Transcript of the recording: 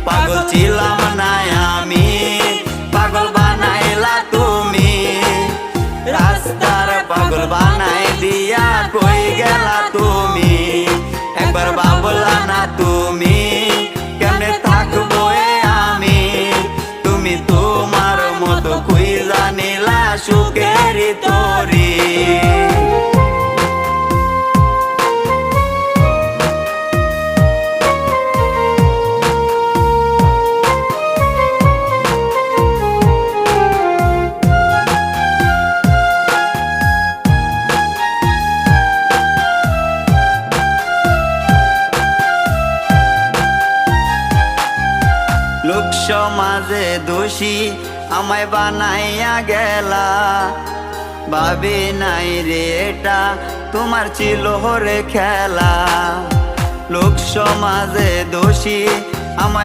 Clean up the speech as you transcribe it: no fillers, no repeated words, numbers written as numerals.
পাগল ছিলাম না আমি, পাগল বানাইলা তুমি। রাস্তার পাগল বানাই দিয়া কই গেলা তুমি। একবার ভাবলা না তুমি কেমনে থাকবো আমি। তুমি তোমার মতো খুঁজা নিলা সুখের তরি। লোক সমাজে দোষী আমায় বানাইয়া গেলা। ভাবি নাই রে এটা তোমার ছিল রে খেলা। লোক সমাজে দোষী আমায়